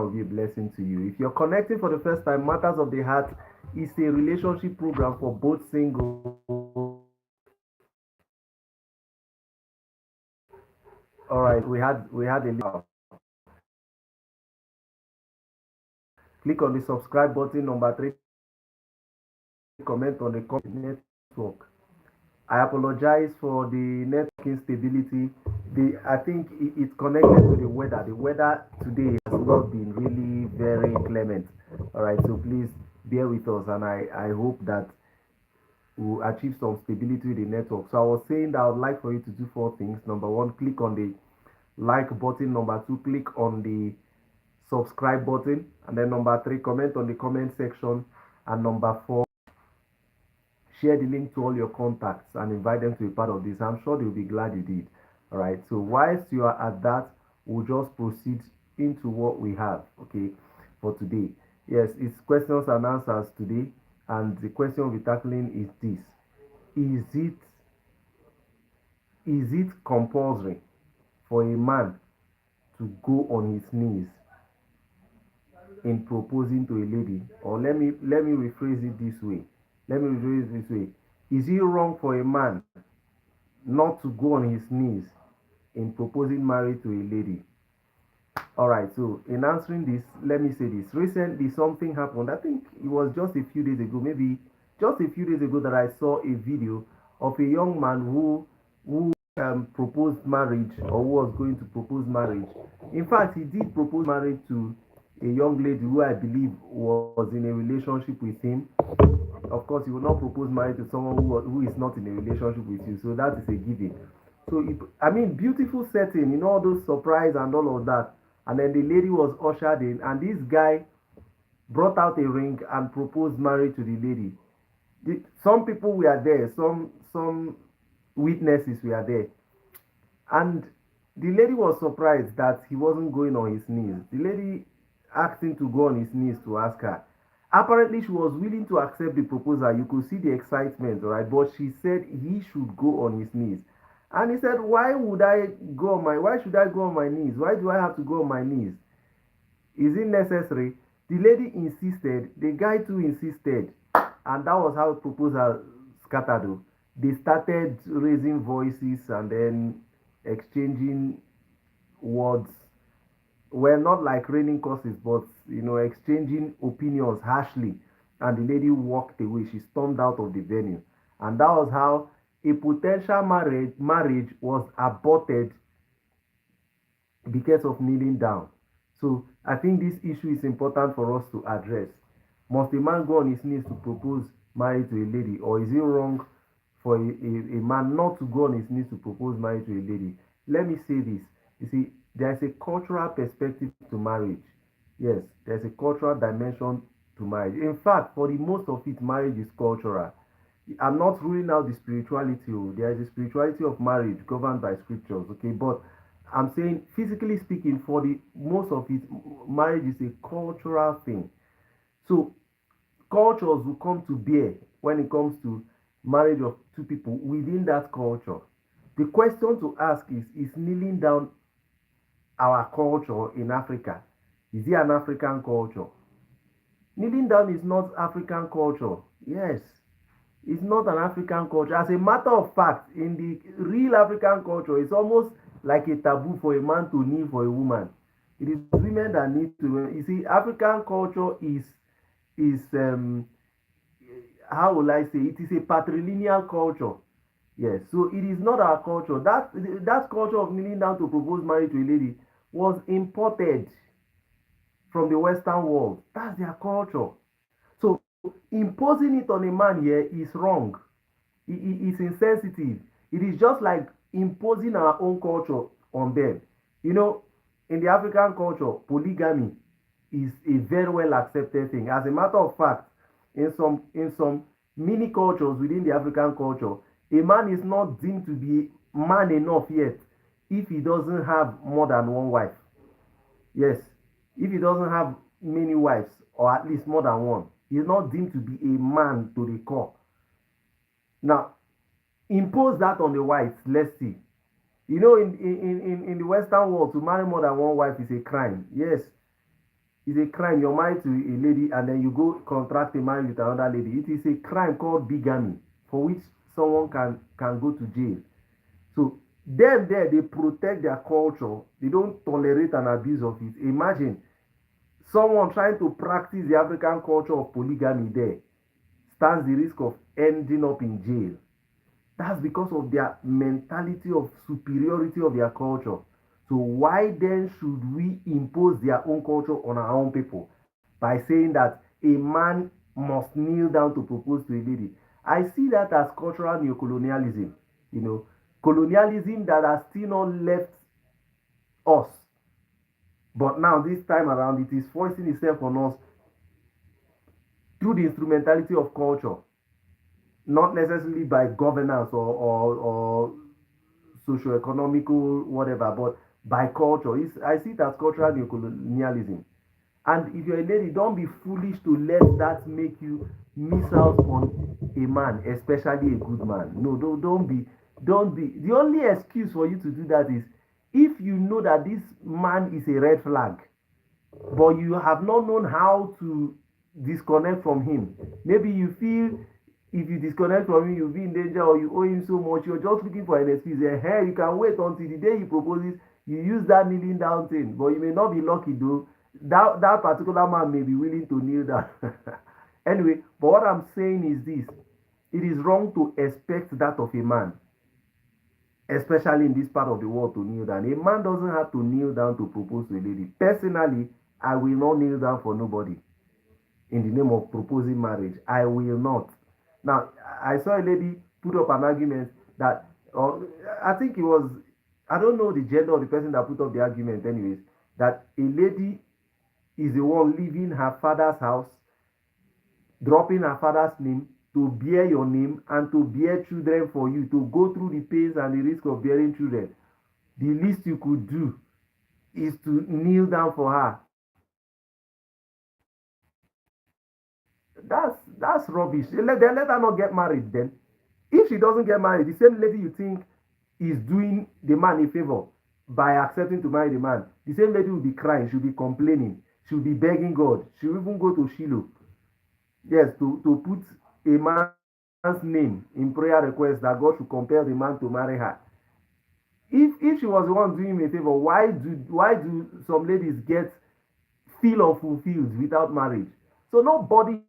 will be a blessing to you. If you're connecting for the first time, Matters of the Heart is a relationship program for both single. All right, we had a click on the subscribe button. Number 3, comment on the comment network. I apologize for the network instability. I think it's connected to the weather. The weather today has not been really very clement. All right, so please bear with us, and I hope that we'll achieve some stability with the network. So I was saying that I would like for you to do 4 things. Number 1, click on the like button. Number 2, click on the subscribe button. And then number 3, comment on the comment section. And number 4, share the link to all your contacts and invite them to be part of this. I'm sure they'll be glad you did. All right, so whilst you are at that, we'll just proceed into what we have, okay, for today. Yes, it's questions and answers today, and the question we're tackling is this: is it compulsory for a man to go on his knees in proposing to a lady? Or let me rephrase it this way. Is it wrong for a man not to go on his knees in proposing marriage to a lady? All right, so in answering this, let me say this. Recently, something happened. I think it was just a few days ago, maybe just a few days ago, that I saw a video of a young man who proposed marriage, or who was going to propose marriage. In fact, he did propose marriage to a young lady who I believe was in a relationship with him. Of course, you will not propose marriage to someone who is not in a relationship with you, so that is a given. So, I mean, beautiful setting, all those surprise and all of that. And then the lady was ushered in, and this guy brought out a ring and proposed marriage to the lady. Some people were there, some witnesses were there, and the lady was surprised that he wasn't going on his knees. The lady asked him to go on his knees to ask her. Apparently, she was willing to accept the proposal. You could see the excitement, right? But she said he should go on his knees. And he said, why should I go on my knees? Why do I have to go on my knees? Is it necessary? The lady insisted, the guy too insisted, and that was how the proposal scattered. They started raising voices and then exchanging words. Well, not like raining curses, but exchanging opinions harshly. And the lady walked away. She stormed out of the venue. And that was how a potential marriage was aborted because of kneeling down. So I think this issue is important for us to address. Must a man go on his knees to propose marriage to a lady, or is it wrong for a man not to go on his knees to propose marriage to a lady? Let me say this. You see, there's a cultural perspective to marriage. Yes, there's a cultural dimension to marriage. In fact, for the most of it, marriage is cultural. I'm not ruling out the spirituality. There is a spirituality of marriage governed by scriptures, okay? But I'm saying, physically speaking, for the most of it, marriage is a cultural thing. So cultures will come to bear when it comes to marriage of two people within that culture. The question to ask is kneeling down our culture in Africa? Is it an African culture? Kneeling down is not African culture. Yes, it's not an African culture. As a matter of fact, in the real African culture, it's almost like a taboo for a man to kneel for a woman. It is women that need to. You see, African culture is how will I say? It is a patrilineal culture. Yes, so it is not our culture. That culture of kneeling down to propose marriage to a lady was imported from the Western world. That's their culture. So imposing it on a man here is wrong. It's insensitive. It is just like imposing our own culture on them. In the African culture, polygamy is a very well accepted thing. As a matter of fact, in some mini cultures within the African culture, a man is not deemed to be man enough yet if he doesn't have more than one wife. Yes, if he doesn't have many wives, or at least more than one, he is not deemed to be a man to the core. Now, impose that on the whites. Let's see. In the Western world, to marry more than one wife is a crime. Yes, It's a crime. You're married to a lady and then you go contract a marriage with another lady. It is a crime called bigamy for which someone can go to jail. So them there, they protect their culture. They don't tolerate an abuse of it. Imagine someone trying to practice the African culture of polygamy there stands the risk of ending up in jail. That's because of their mentality of superiority of their culture. So why then should we impose their own culture on our own people by saying that a man must kneel down to propose to a lady? I see that as cultural neocolonialism, you know, colonialism that has still not left us. But now this time around, it is forcing itself on us through the instrumentality of culture, not necessarily by governance or socio-economical whatever, but by culture. I see it as cultural neocolonialism. And if you're a lady, don't be foolish to let that make you miss out on a man, especially a good man. No, don't be. The only excuse for you to do that is if you know that this man is a red flag, but you have not known how to disconnect from him. Maybe you feel if you disconnect from him, you'll be in danger or you owe him so much. You're just looking for an excuse. Hey, you can wait until the day he proposes. You use that kneeling down thing, but you may not be lucky though. That particular man may be willing to kneel down. Anyway, but what I'm saying is this: it is wrong to expect that of a man, especially in this part of the world, to kneel down. A man doesn't have to kneel down to propose to a lady. Personally, I will not kneel down for nobody in the name of proposing marriage. I will not. Now, I saw a lady put up an argument that, I think it was, I don't know the gender of the person that put up the argument, anyways, that a lady is the one leaving her father's house, dropping her father's name to bear your name and to bear children for you, to go through the pains and the risk of bearing children. The least you could do is to kneel down for her. That's rubbish. Let her not get married then. If she doesn't get married, the same lady you think is doing the man a favor by accepting to marry the man, the same lady will be crying, she'll be complaining, she'll be begging God, she'll even go to Shiloh, yes, to put a man's name in prayer request that God should compel the man to marry her. If she was the one doing him a favor, why do some ladies get feel unfulfilled without marriage? So nobody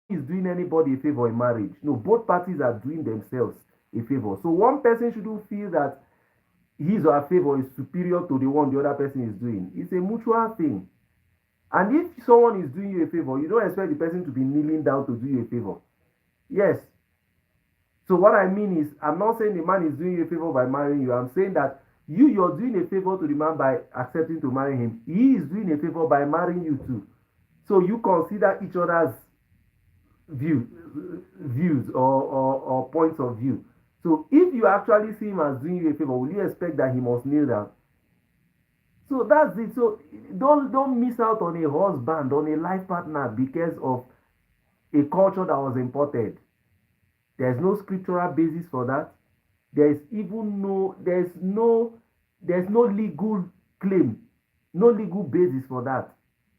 is doing anybody a favor in marriage. No, both parties are doing themselves a favor. So one person shouldn't feel that his or her favor is superior to the one the other person is doing. It's a mutual thing. And if someone is doing you a favor, you don't expect the person to be kneeling down to do you a favor. Yes. So what I mean is, I'm not saying the man is doing you a favor by marrying you. I'm saying that you're doing a favor to the man by accepting to marry him. He is doing a favor by marrying you too. So you consider each other's views or points of view. So if you actually see him as doing you a favor, will you expect that he must kneel down? So that's it. So don't miss out on a husband, on a life partner because of a culture that was imported. There's no scriptural basis for that. There's no legal claim, no legal basis for that.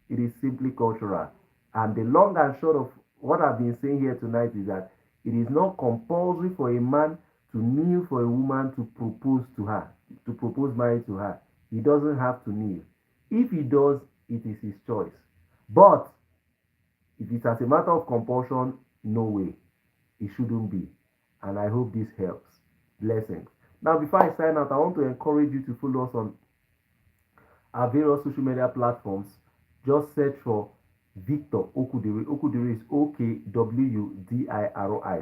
It is simply cultural. And the long and short of what I've been saying here tonight is that it is not compulsory for a man to kneel for a woman to propose to her, to propose marriage to her. He doesn't have to kneel. If he does, it is his choice. But if it's as a matter of compulsion, no way. It shouldn't be. And I hope this helps. Blessings. Now, before I sign out, I want to encourage you to follow us on our various social media platforms. Just search for Victor Okwudiri. Okwudiri is Okwudiri.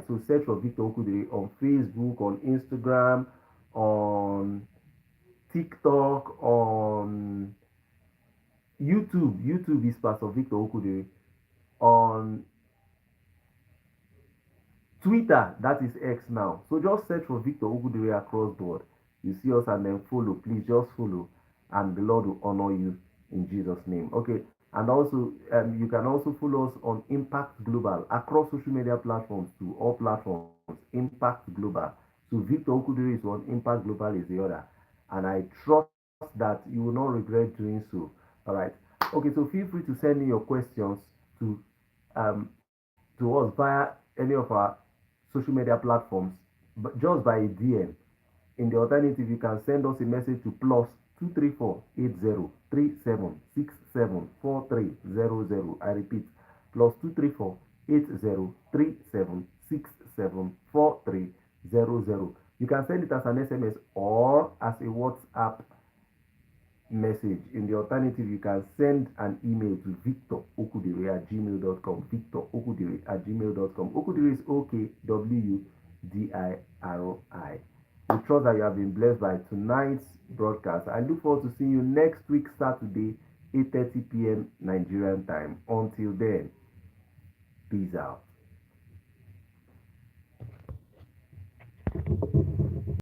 So search for Victor Okwudiri on Facebook, on Instagram, on TikTok, on YouTube. YouTube is Pastor Victor Okwudiri. On Twitter, that is X now. So just search for Victor Okwudiri across board. You see us and then follow. Please just follow, and the Lord will honor you in Jesus' name. Okay. And also, you can also follow us on Impact Global across social media platforms to all platforms. Impact Global. So Victor Okwudiri is one, Impact Global is the other. And I trust that you will not regret doing so. All right. Okay, so feel free to send in your questions to um, to us via any of our social media platforms, but just by a DM. In the alternative, you can send us a message to plus 234 80 37 67 4300. I repeat, plus 234 80 37 67 4300. You can send it as an SMS or as a WhatsApp message. In the alternative, you can send an email to victorokwudiri@gmail.com. Victorokwudiri@gmail.com. Okwudiri is Okwudiri. We trust that you have been blessed by tonight's broadcast. I look forward to seeing you next week, Saturday, 8:30 p.m. Nigerian time. Until then, peace out.